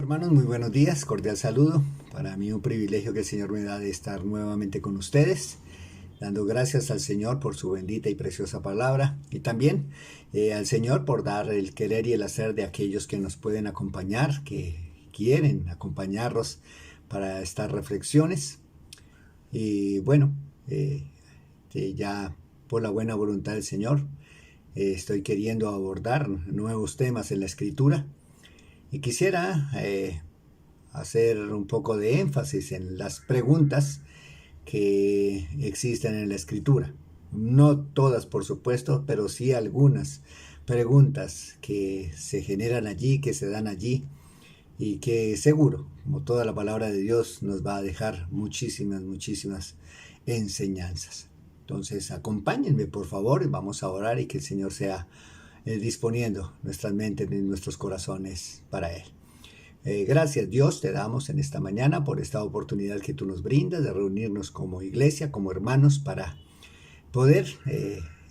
Hermanos, muy buenos días, cordial saludo. Para mí un privilegio que el Señor me da de estar nuevamente con ustedes, dando gracias al Señor por su bendita y preciosa palabra y también al Señor por dar el querer y el hacer de aquellos que nos pueden acompañar, que quieren acompañarnos para estas reflexiones. Y bueno, ya por la buena voluntad del Señor, estoy queriendo abordar nuevos temas en la Escritura. Y quisiera hacer un poco de énfasis en las preguntas que existen en la Escritura. No todas, por supuesto, pero sí algunas preguntas que se generan allí, que se dan allí y que seguro, como toda la palabra de Dios, nos va a dejar muchísimas enseñanzas. Entonces, acompáñenme, por favor, y vamos a orar y que el Señor sea disponiendo nuestras mentes y nuestros corazones para Él. Gracias Dios te damos en esta mañana por esta oportunidad que tú nos brindas de reunirnos como iglesia, como hermanos, para poder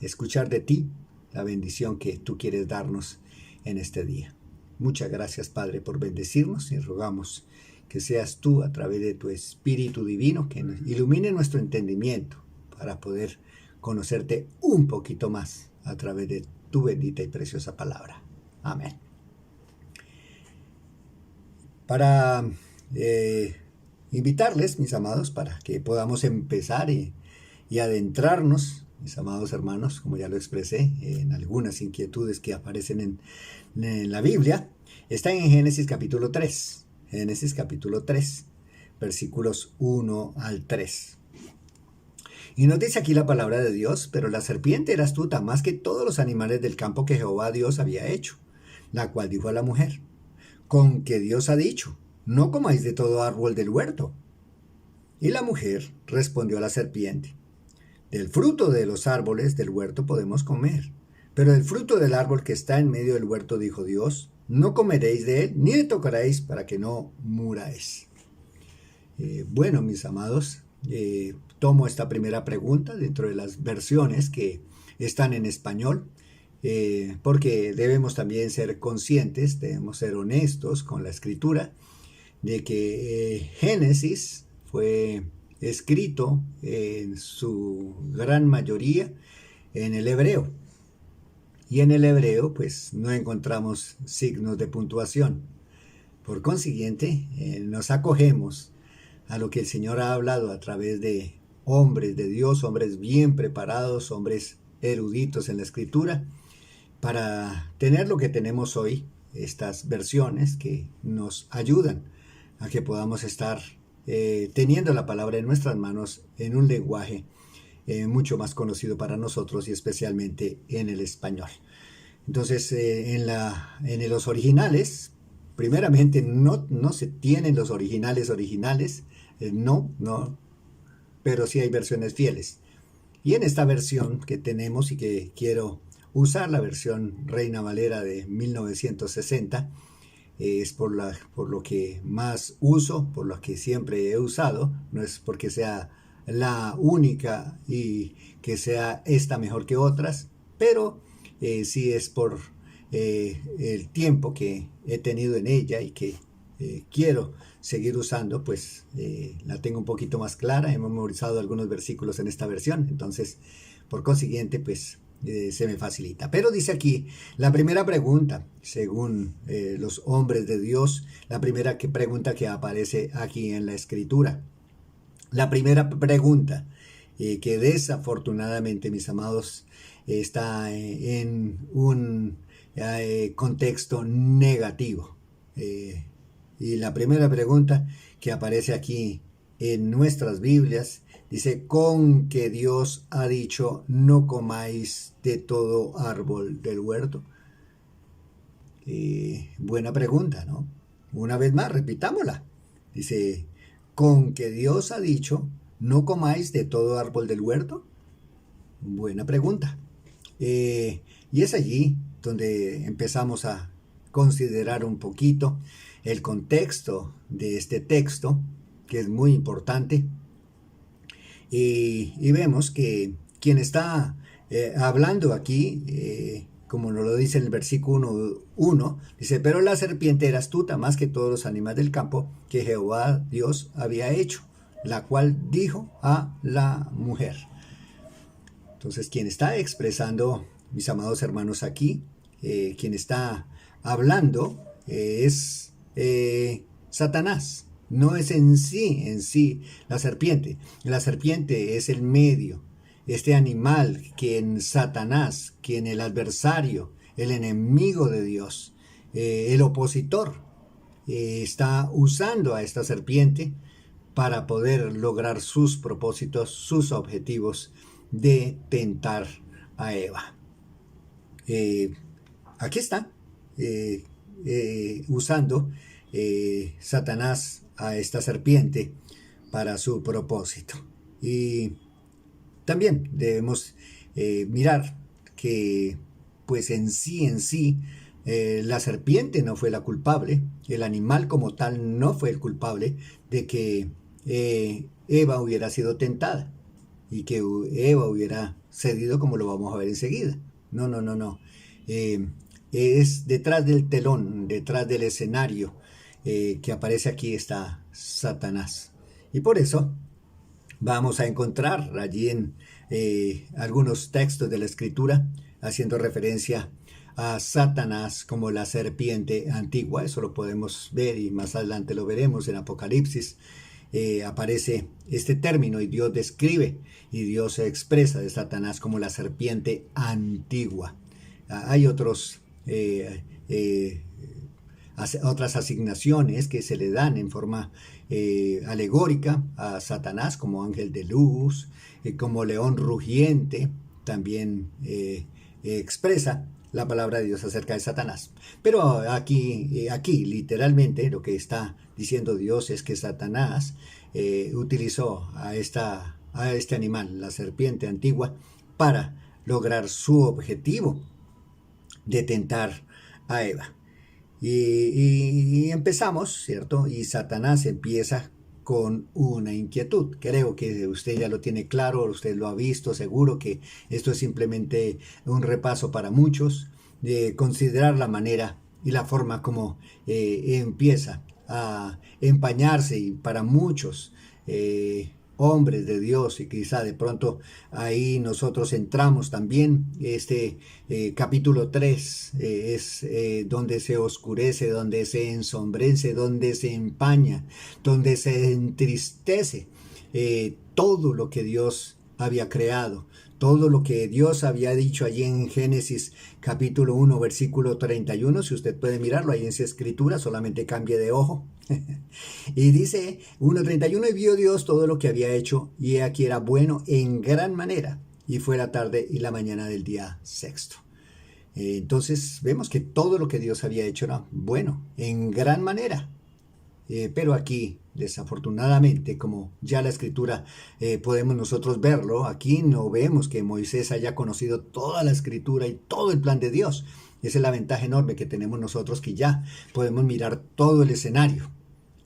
escuchar de ti la bendición que tú quieres darnos en este día. Muchas gracias, Padre, por bendecirnos y rogamos que seas tú a través de tu Espíritu Divino que nos ilumine nuestro entendimiento para poder conocerte un poquito más a través de tu bendita y preciosa palabra. Amén. Para invitarles, mis amados, para que podamos empezar y adentrarnos, mis amados hermanos, como ya lo expresé, en algunas inquietudes que aparecen en la Biblia, está en Génesis capítulo 3. Génesis capítulo 3, versículos 1 al 3. Y nos dice aquí la palabra de Dios: pero la serpiente era astuta más que todos los animales del campo que Jehová Dios había hecho, la cual dijo a la mujer: con que Dios ha dicho, no comáis de todo árbol del huerto. Y la mujer respondió a la serpiente: del fruto de los árboles del huerto podemos comer, pero del fruto del árbol que está en medio del huerto, dijo Dios, no comeréis de él, ni le tocaréis, para que no muráis. Bueno, mis amados, tomo esta primera pregunta dentro de las versiones que están en español, porque debemos también ser conscientes, debemos ser honestos con la Escritura, de que Génesis fue escrito en su gran mayoría en el hebreo. Y en el hebreo pues no encontramos signos de puntuación. Por consiguiente, nos acogemos a lo que el Señor ha hablado a través de hombres de Dios, hombres bien preparados, hombres eruditos en la Escritura, para tener lo que tenemos hoy, estas versiones que nos ayudan a que podamos estar teniendo la palabra en nuestras manos en un lenguaje mucho más conocido para nosotros y especialmente en el español. Entonces, en los originales, primeramente no se tienen los originales, no, pero sí hay versiones fieles. Y en esta versión que tenemos y que quiero usar, la versión Reina Valera de 1960, es por lo que más uso, por lo que siempre he usado. No es porque sea la única y que sea esta mejor que otras, pero sí es por el tiempo que he tenido en ella y que quiero seguir usando, pues la tengo un poquito más clara. He memorizado algunos versículos en esta versión, entonces por consiguiente pues se me facilita. Pero dice aquí la primera pregunta, según los hombres de Dios, la primera pregunta que aparece aquí en la Escritura. La primera pregunta, que desafortunadamente, mis amados, está en un contexto negativo. Y la primera pregunta que aparece aquí en nuestras Biblias dice: con que Dios ha dicho, no comáis de todo árbol del huerto. Buena pregunta, ¿no? Una vez más, repitámosla. Dice: con que Dios ha dicho, no comáis de todo árbol del huerto. Buena pregunta. Y es allí donde empezamos a considerar un poquito el contexto de este texto, que es muy importante. Y vemos que quien está hablando aquí como nos lo dice en el versículo 1, dice, pero la serpiente era astuta más que todos los animales del campo que Jehová Dios había hecho, la cual dijo a la mujer. Entonces, quien está expresando, mis amados hermanos, aquí, quien está hablando es Satanás. No es en sí la serpiente. La serpiente es el medio, este animal, quien Satanás, quien el adversario, el enemigo de Dios, el opositor, está usando a esta serpiente para poder lograr sus propósitos, sus objetivos de tentar a Eva. Aquí está, usando Satanás a esta serpiente para su propósito. Y también debemos mirar que pues en sí, la serpiente no fue la culpable, el animal como tal no fue el culpable de que Eva hubiera sido tentada y que Eva hubiera cedido, como lo vamos a ver enseguida. No. Es detrás del telón, detrás del escenario que aparece aquí está Satanás. Y por eso vamos a encontrar allí en algunos textos de la Escritura haciendo referencia a Satanás como la serpiente antigua. Eso lo podemos ver y más adelante lo veremos en Apocalipsis. Aparece este término y Dios describe y Dios se expresa de Satanás como la serpiente antigua. Hay otras asignaciones que se le dan en forma alegórica a Satanás, como ángel de luz, como león rugiente, también expresa la palabra de Dios acerca de Satanás. Pero aquí literalmente lo que está diciendo Dios es que Satanás utilizó a este animal, la serpiente antigua, para lograr su objetivo de tentar a Eva. Y empezamos, ¿cierto? Y Satanás empieza con una inquietud. Creo que usted ya lo tiene claro, usted lo ha visto, seguro que esto es simplemente un repaso para muchos, de considerar la manera y la forma como empieza a empañarse, y para muchos hombres de Dios, y quizá de pronto ahí nosotros entramos también. Este capítulo 3 es donde se oscurece, donde se ensombrece, donde se empaña, donde se entristece todo lo que Dios había creado, todo lo que Dios había dicho allí en Génesis capítulo 1 versículo 31, si usted puede mirarlo ahí en su escritura, solamente cambie de ojo. Y dice 1:31, y vio Dios todo lo que había hecho, y he aquí era bueno en gran manera, y fue la tarde y la mañana del día sexto. Entonces vemos que todo lo que Dios había hecho era bueno, en gran manera. Pero aquí, desafortunadamente, como ya la escritura podemos nosotros verlo, aquí no vemos que Moisés haya conocido toda la escritura y todo el plan de Dios. Esa es la ventaja enorme que tenemos nosotros, que ya podemos mirar todo el escenario.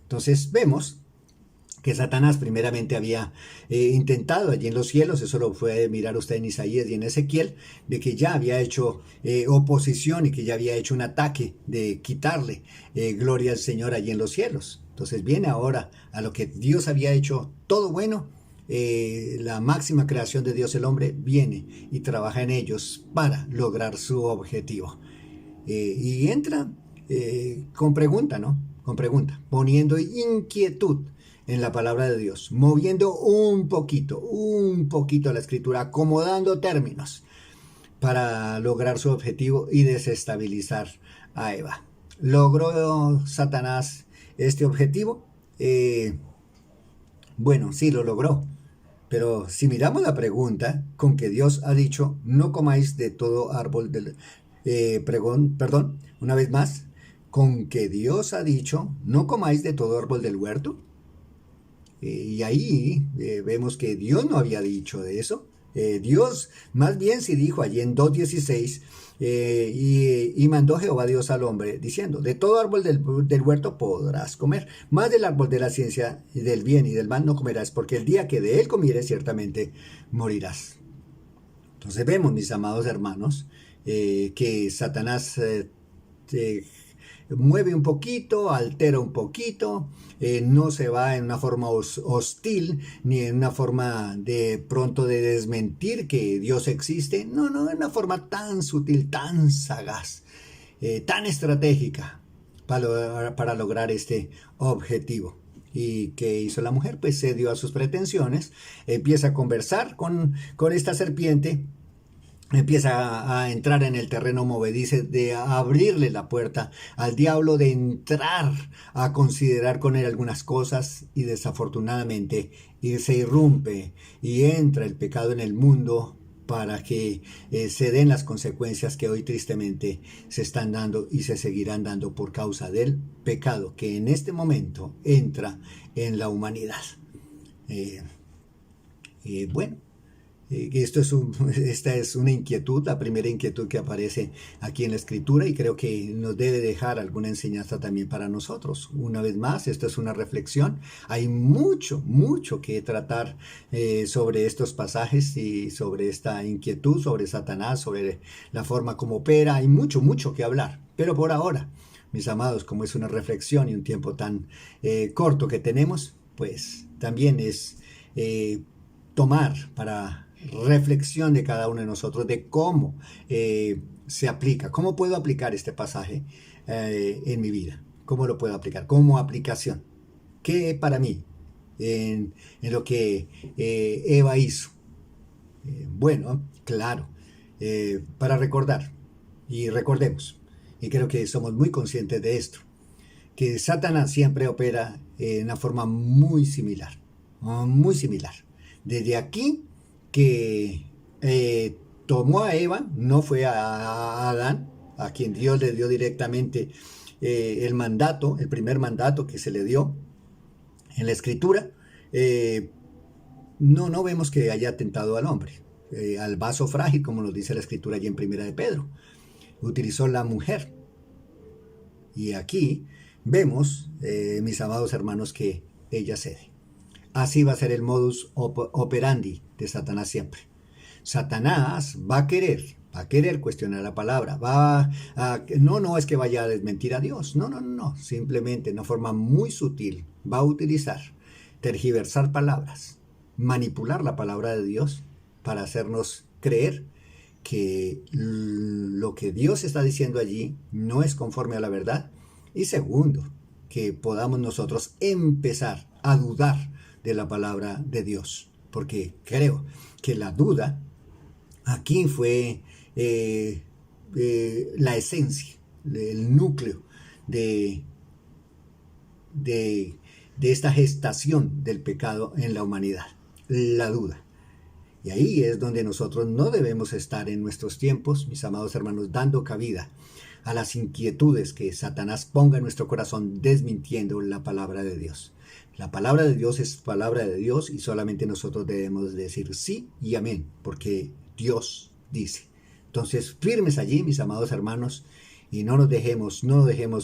Entonces vemos que Satanás primeramente había intentado allí en los cielos, eso lo puede mirar usted en Isaías y en Ezequiel, de que ya había hecho oposición y que ya había hecho un ataque de quitarle gloria al Señor allí en los cielos. Entonces viene ahora a lo que Dios había hecho todo bueno, la máxima creación de Dios, el hombre, viene y trabaja en ellos para lograr su objetivo. Y entra con pregunta, ¿no? Con pregunta, poniendo inquietud en la palabra de Dios, moviendo un poquito la escritura, acomodando términos para lograr su objetivo y desestabilizar a Eva. ¿Logró Satanás este objetivo? Bueno, sí lo logró, pero si miramos la pregunta con que Dios ha dicho, no comáis de todo árbol del... perdón, una vez más, con que Dios ha dicho, no comáis de todo árbol del huerto. Y ahí vemos que Dios no había dicho de eso. Dios más bien sí dijo allí en 2:16, y mandó Jehová Dios al hombre, diciendo, de todo árbol del huerto podrás comer, más del árbol de la ciencia del bien y del mal no comerás, porque el día que de él comieres ciertamente morirás. Entonces vemos, mis amados hermanos, que Satanás mueve un poquito, altera un poquito, no se va en una forma hostil, ni en una forma de pronto de desmentir que Dios existe, no, no, en una forma tan sutil, tan sagaz, tan estratégica para lograr este objetivo. ¿Y qué hizo la mujer? Pues cedió a sus pretensiones, empieza a conversar con esta serpiente, empieza a entrar en el terreno movedizo, de abrirle la puerta al diablo, de entrar a considerar con él algunas cosas, y desafortunadamente se irrumpe y entra el pecado en el mundo para que se den las consecuencias que hoy tristemente se están dando y se seguirán dando por causa del pecado que en este momento entra en la humanidad. Eh, bueno, esta es una inquietud, la primera inquietud que aparece aquí en la escritura, y creo que nos debe dejar alguna enseñanza también para nosotros. Una vez más, esto es una reflexión. Hay mucho, mucho que tratar sobre estos pasajes y sobre esta inquietud, sobre Satanás, sobre la forma como opera. Hay mucho, mucho que hablar. Pero por ahora, mis amados, como es una reflexión y un tiempo tan corto que tenemos, pues también es tomar para reflexión de cada uno de nosotros de cómo se aplica, cómo puedo aplicar este pasaje en mi vida, cómo lo puedo aplicar como aplicación, qué para mí en lo que Eva hizo. Bueno, claro, para recordar y recordemos, y creo que somos muy conscientes de esto, que Satanás siempre opera en una forma muy similar, muy similar. Desde aquí que tomó a Eva, no fue a Adán, a quien Dios le dio directamente el mandato, el primer mandato que se le dio en la escritura. No vemos que haya tentado al hombre, al vaso frágil, como nos dice la escritura allí en Primera de Pedro. Utilizó la mujer. Y aquí vemos, mis amados hermanos, que ella cede. Así va a ser el modus operandi de Satanás siempre. Satanás va a querer cuestionar la palabra, no es que vaya a desmentir a Dios, no, simplemente de una forma muy sutil va a utilizar, tergiversar palabras, manipular la palabra de Dios para hacernos creer que lo que Dios está diciendo allí no es conforme a la verdad. Y segundo, que podamos nosotros empezar a dudar de la palabra de Dios, porque creo que la duda aquí fue la esencia, el núcleo de esta gestación del pecado en la humanidad, la duda. Y ahí es donde nosotros no debemos estar en nuestros tiempos, mis amados hermanos, dando cabida a las inquietudes que Satanás ponga en nuestro corazón, desmintiendo la palabra de Dios. La palabra de Dios es palabra de Dios, y solamente nosotros debemos decir sí y amén, porque Dios dice. Entonces, firmes allí, mis amados hermanos, y no dejemos,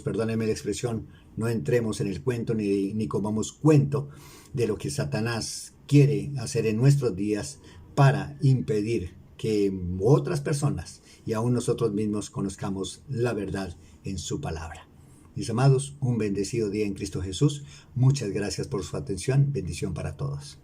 perdónenme la expresión, no entremos en el cuento ni comamos cuento de lo que Satanás quiere hacer en nuestros días para impedir que otras personas y aún nosotros mismos conozcamos la verdad en su palabra. Mis amados, un bendecido día en Cristo Jesús. Muchas gracias por su atención. Bendición para todos.